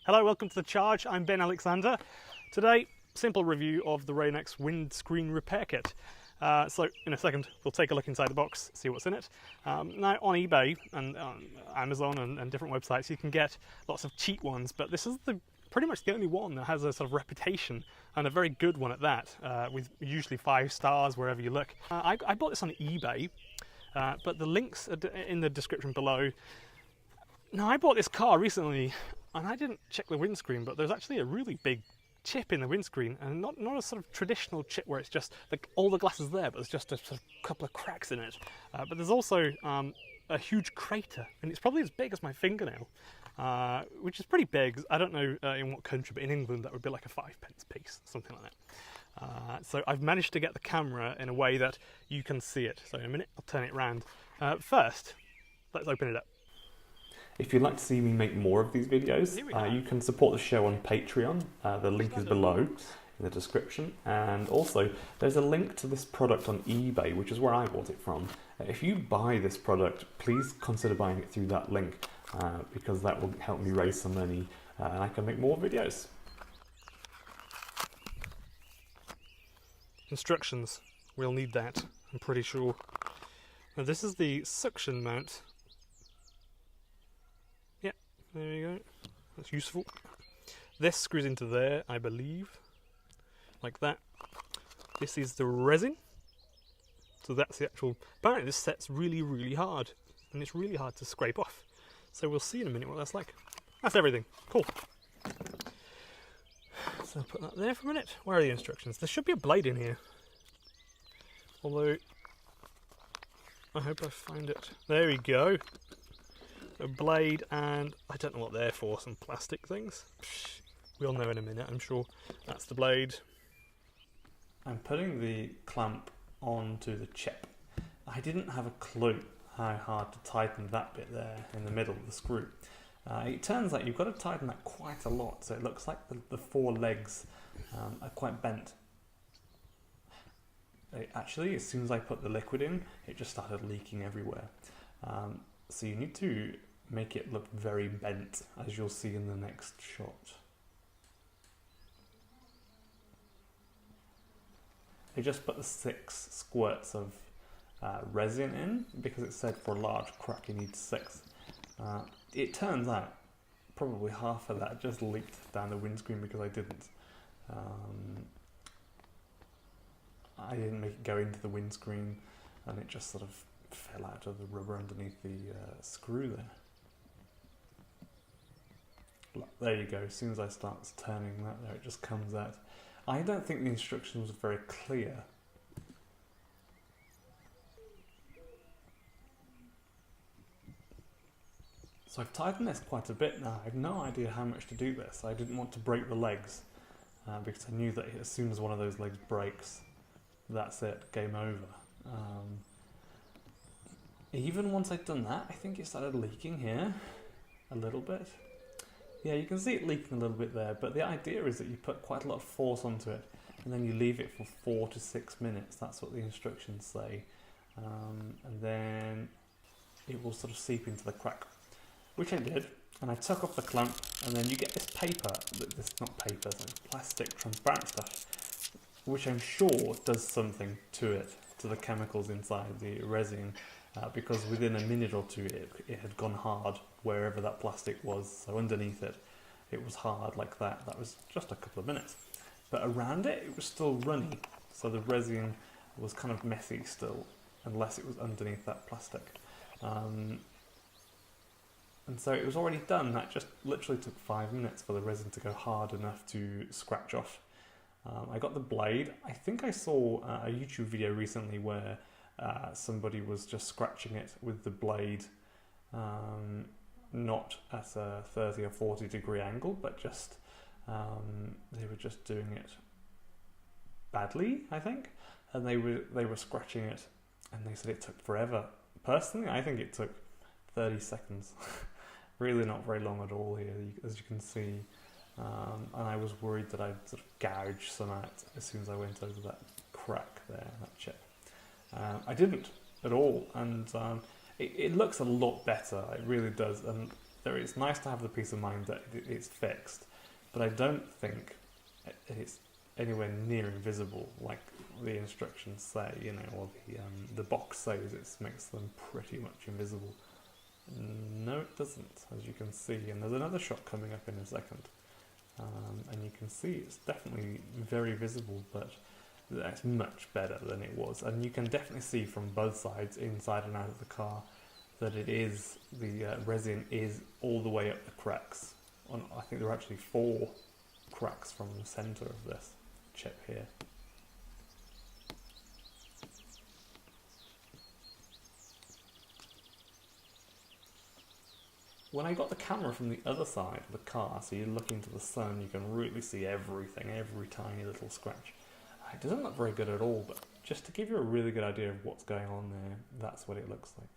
Hello, welcome to The Charge. I'm Ben Alexander. Today, simple review of the Rain-X windscreen repair kit. So in a second, we'll take a look inside the box, see what's in it. Now on eBay and Amazon and different websites, you can get lots of cheap ones, but this is pretty much the only one that has a sort of reputation, and a very good one at that, with usually 5 stars wherever you look. I bought this on eBay, but the links are in the description below. Now I bought this car recently, and I didn't check the windscreen, but there's actually a really big chip in the windscreen, and not a sort of traditional chip where it's just all the glass is there, but there's just a sort of couple of cracks in it. But there's also a huge crater, and it's probably as big as my fingernail, which is pretty big. I don't know in what country, but in England that would be like a 5p piece, something like that. So I've managed to get the camera in a way that you can see it. So in a minute, I'll turn it around. First, let's open it up. If you'd like to see me make more of these videos, you can support the show on Patreon. The link is below in the description. And also, there's a link to this product on eBay, which is where I bought it from. If you buy this product, please consider buying it through that link, because that will help me raise some money and I can make more videos. Instructions. We'll need that, I'm pretty sure. Now this is the suction mount. There you go, that's useful. This screws into there, I believe, like that. This is the resin. So that's the actual, apparently this set's really, really hard, and it's really hard to scrape off. So we'll see in a minute what that's like. That's everything, cool. So I'll put that there for a minute. Where are the instructions? There should be a blade in here. Although, I hope I find it. There we go. A blade, and I don't know what they're for, some plastic things. We'll know in a minute, I'm sure. That's the blade. I'm putting the clamp onto the chip. I didn't have a clue how hard to tighten that bit there in the middle of the screw. It turns out you've got to tighten that quite a lot, so it looks like the 4 legs are quite bent. Actually, as soon as I put the liquid in, it just started leaking everywhere. So you need to make it look very bent, as you'll see in the next shot. I just put the 6 squirts of resin in, because it said for a large crack you need 6. It turns out probably half of that just leaked down the windscreen because I didn't make it go into the windscreen, and it just sort of fell out of the rubber underneath the screw there. There you go, as soon as I start turning that there, it just comes out. I don't think the instructions were very clear. So I've tightened this quite a bit now. I have no idea how much to do this. I didn't want to break the legs, because I knew that as soon as one of those legs breaks, that's it, game over. Even once I'd done that, I think it started leaking here a little bit. Yeah, you can see it leaking a little bit there, but the idea is that you put quite a lot of force onto it, and then you leave it for 4 to 6 minutes. That's what the instructions say. And then it will sort of seep into the crack, which I did. And I took off the clamp, and then you get this paper, not paper, it's like plastic, transparent stuff, which I'm sure does something to it, to the chemicals inside the resin. Because within a minute or two it had gone hard wherever that plastic was, so underneath it was hard like that. That was just a couple of minutes, but around it was still runny, so the resin was kind of messy still, unless it was underneath that plastic. And so it was already done. That just literally took 5 minutes for the resin to go hard enough to scratch off. I got the blade. I think I saw a YouTube video recently where somebody was just scratching it with the blade, not at a 30 or 40 degree angle, but just they were just doing it badly, I think, and they were scratching it, and they said it took forever. Personally, I think it took 30 seconds. Really not very long at all here, as you can see. And I was worried that I'd sort of gouge some out as soon as I went over that crack there, that chip. I didn't at all, and it looks a lot better, it really does, and it's nice to have the peace of mind that it's fixed, but I don't think it's anywhere near invisible like the instructions say, you know, or the box says it makes them pretty much invisible. No, it doesn't, as you can see, and there's another shot coming up in a second, and you can see it's definitely very visible, but that's much better than it was, and you can definitely see from both sides, inside and out of the car, that it is, the resin is all the way up the cracks. I think there are actually 4 cracks from the centre of this chip here. When I got the camera from the other side of the car, so you look into the sun, you can really see everything, every tiny little scratch. It doesn't look very good at all, but just to give you a really good idea of what's going on there, that's what it looks like.